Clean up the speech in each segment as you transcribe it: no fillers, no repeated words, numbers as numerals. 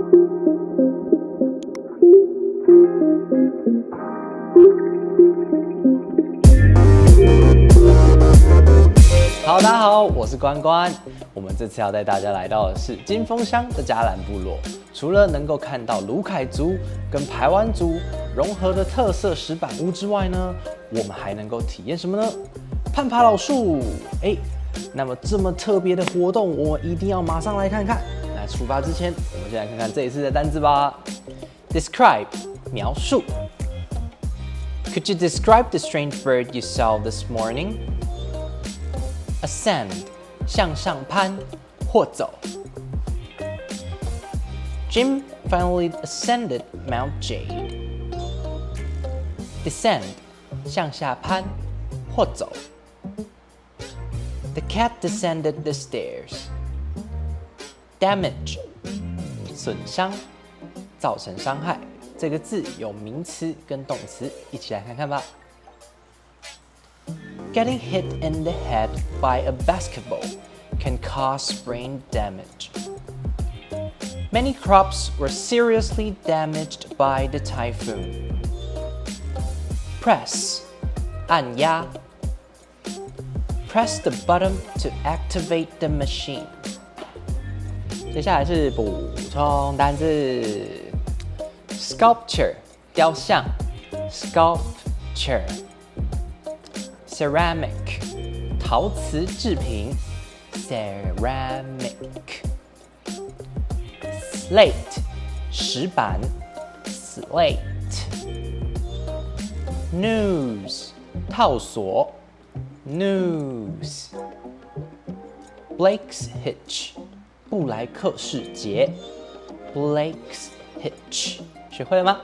大家好，我是关关。我们这次要带大家来到的是金峰乡的嘉兰部落。除了能够看到鲁凯族跟排湾族融合的特色石板屋之外呢，我们还能够体验什么呢？攀爬老树。那么这么特别的活动，我们一定要马上来看看。那出发之前，我们先来看看这一次的单字吧。Describe 描述。Could you describe the strange bird you saw this morning?Ascend 向上攀或走。Jim finally ascended Mount Jade. Descend 向下攀或走。The cat descended the stairs. Damage 损伤，造成伤害。这个字有名词跟动词，一起来看看吧。Getting hit in the head by a basketball can cause brain damage. Many crops were seriously damaged by the typhoon. Press 按压。Press the button to activate the machine. 接下来是补充单字 ：sculpture 雕像 ，sculpture。Ceramic 陶瓷制品 ceramic Slate 石板 slate Noose 套索 noose Blake's hitch 布莱克士节 Blake's hitch 学会了吗？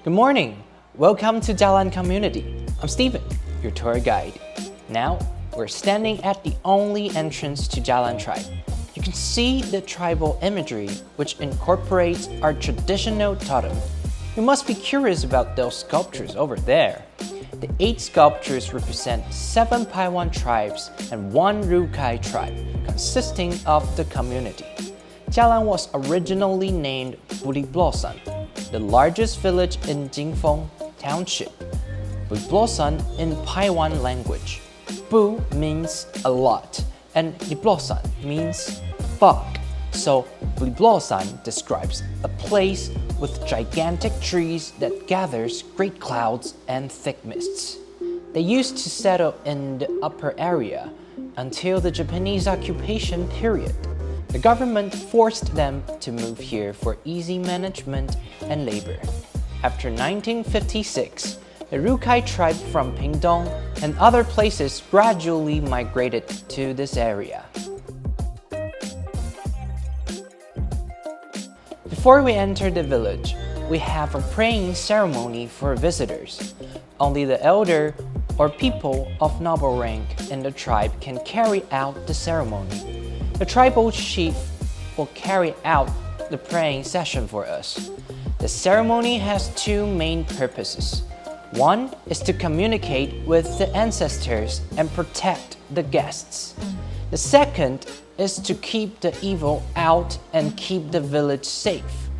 Good morning.Welcome to Jalan Community. I'm Steven, your tour guide. Now, we're standing at the only entrance to Jalan Tribe. You can see the tribal imagery, which incorporates our traditional totem. You must be curious about those sculptures over there. The 8 sculptures represent 7 Paiwan tribes and 1 Rukai tribe, consisting of the community. Jalan was originally named Buliblosan, the largest village in Jingfeng Township. Buliblosan in Paiwan language. Bu means a lot, and Liblosan means bog. So Buliblosan describes a place with gigantic trees that gathers great clouds and thick mists. They used to settle in the upper area until the Japanese occupation period. The government forced them to move here for easy management and labor. After 1956, the Rukai tribe from Pingdong and other places gradually migrated to this area. Before we enter the village, we have a praying ceremony for visitors. Only the elder or people of noble rank in the tribe can carry out the ceremony. The tribal chief will carry out the praying session for us. The ceremony has 2 main purposes. One is to communicate with the ancestors and protect the guests. The second is to keep the evil out and keep the village safe.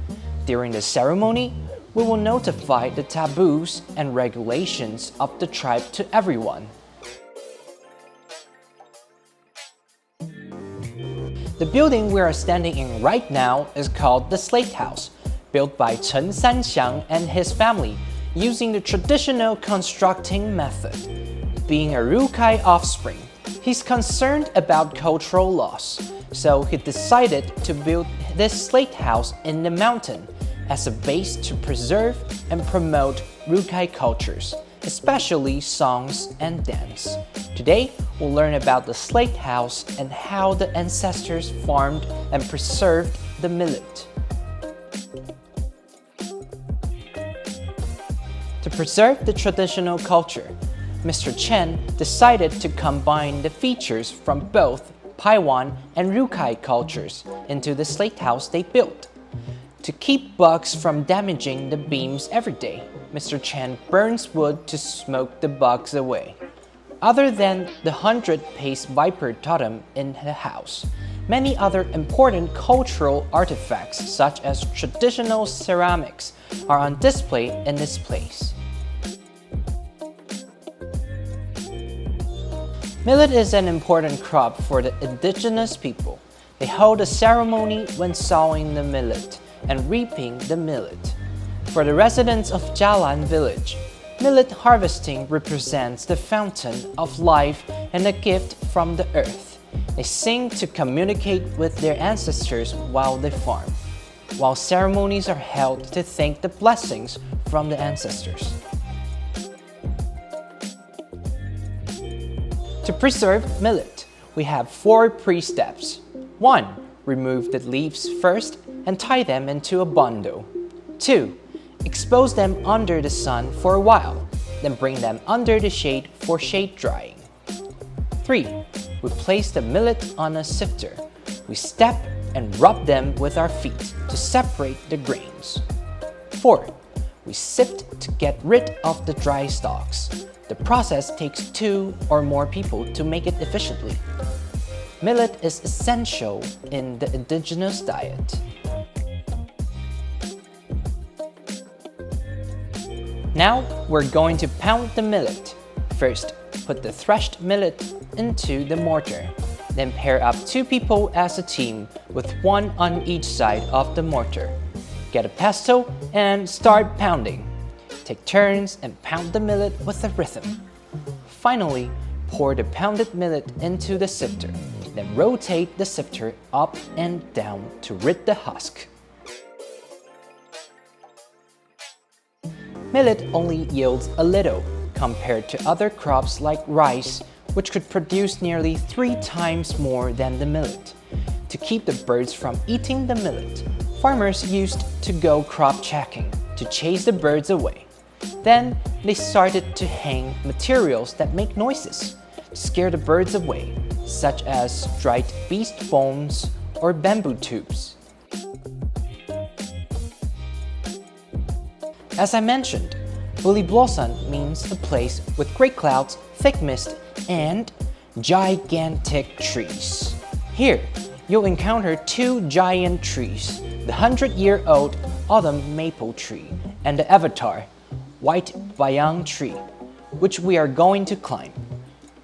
During the ceremony, we will notify the taboos and regulations of the tribe to everyone. The building we are standing in right now is called the Slate House, built by Chen Sanxiang and his family using the traditional constructing method. Being a Rukai offspring, he's concerned about cultural loss, so he decided to build this slate house in the mountain as a base to preserve and promote Rukai cultures, especially songs and dance. Today, we'll learn about the slate house and how the ancestors farmed and preserved the millet. To preserve the traditional culture, Mr. Chen decided to combine the features from both Paiwan and Rukai cultures into the slate house they built. To keep bugs from damaging the beams every day, Mr. Chen burns wood to smoke the bugs away. Other than the 100-pace viper totem in the house, many other important cultural artifacts such as traditional ceramics are on display in this place. Millet is an important crop for the indigenous people. They hold a ceremony when sowing the millet and reaping the millet. For the residents of Jalan village, millet harvesting represents the fountain of life and a gift from the earth. They sing to communicate with their ancestors while they farm, while ceremonies are held to thank the blessings from the ancestors. To preserve millet, we have 4 pre-steps. 1. Remove the leaves first and tie them into a bundle. 2. Expose them under the sun for a while, then bring them under the shade for shade drying. 3. We place the millet on a sifter. We step and rub them with our feet to separate the grains. 4. We sift to get rid of the dry stalks. The process takes 2 or more people to make it efficiently. Millet is essential in the indigenous diet. Now we're going to pound the millet. First, put the threshed millet into the mortar. Then pair up 2 people as a team with 1 on each side of the mortar. Get a pestle and start pounding. Take turns and pound the millet with a rhythm. Finally, pour the pounded millet into the sifter. Then rotate the sifter up and down to rid the husk. Millet only yields a little compared to other crops like rice, which could produce nearly 3 times more than the millet. To keep the birds from eating the millet, farmers used to go crop checking to chase the birds away. Then they started to hang materials that make noises to scare the birds away, such as dried beast bones or bamboo tubes. As I mentioned, Buliblosan means a place with great clouds, thick mist, and gigantic trees. Here, you'll encounter 2 giant trees, the 100-year-old autumn maple tree and the avatar, white bayang tree, which we are going to climb.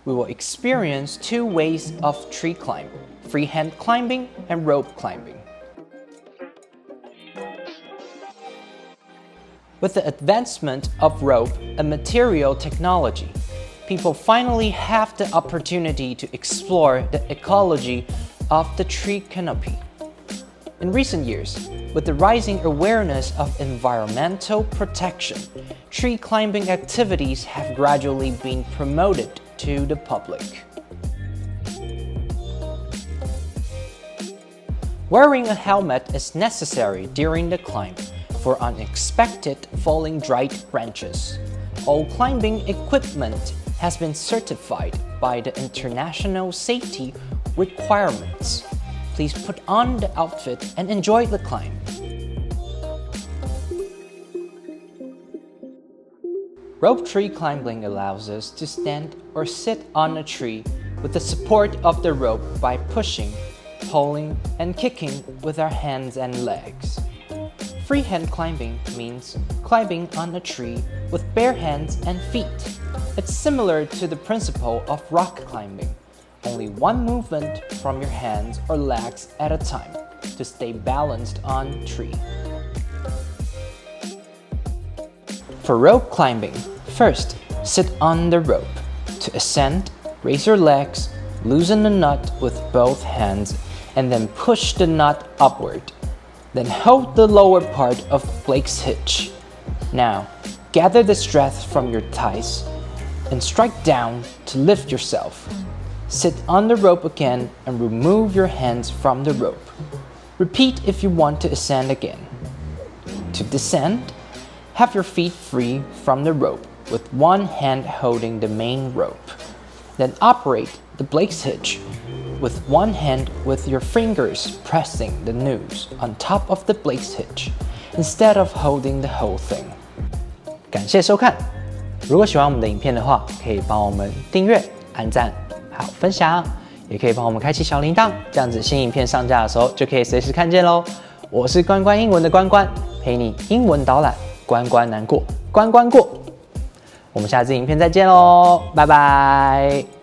We will experience 2 ways of tree climb, freehand climbing and rope climbing. With the advancement of rope and material technology, people finally have the opportunity to explore the ecology of the tree canopy. In recent years, with the rising awareness of environmental protection, tree climbing activities have gradually been promoted to the public. Wearing a helmet is necessary during the climb for unexpected falling dried branches. All climbing equipment has been certified by the international safety requirements. Please put on the outfit and enjoy the climb. Rope tree climbing allows us to stand or sit on a tree with the support of the rope by pushing, pulling, and kicking with our hands and legs. Freehand climbing means climbing on a tree with bare hands and feet. It's similar to the principle of rock climbing. Only one movement from your hands or legs at a time to stay balanced on tree. For rope climbing, first sit on the rope. To ascend, raise your legs, loosen the knot with both hands, and then push the knot upward. Then hold the lower part of Blake's hitch. Now, gather the strength from your thighs and strike down to lift yourself. Sit on the rope again and remove your hands from the rope. Repeat if you want to ascend again. To descend, have your feet free from the rope with one hand holding the main rope. Then operate the Blake's hitch with one hand with your fingers pressing the noose on top of the Blake's hitch instead of holding the whole thing. 感谢收看，如果喜欢我们的影片的话，可以帮我们订阅、按赞、还有分享。也可以帮我们开启小铃铛，这样子新影片上架的时候就可以随时看见咯。我是关关英文的关关，陪你英文导览，关关难过关关过。我们下次影片再见咯，拜拜。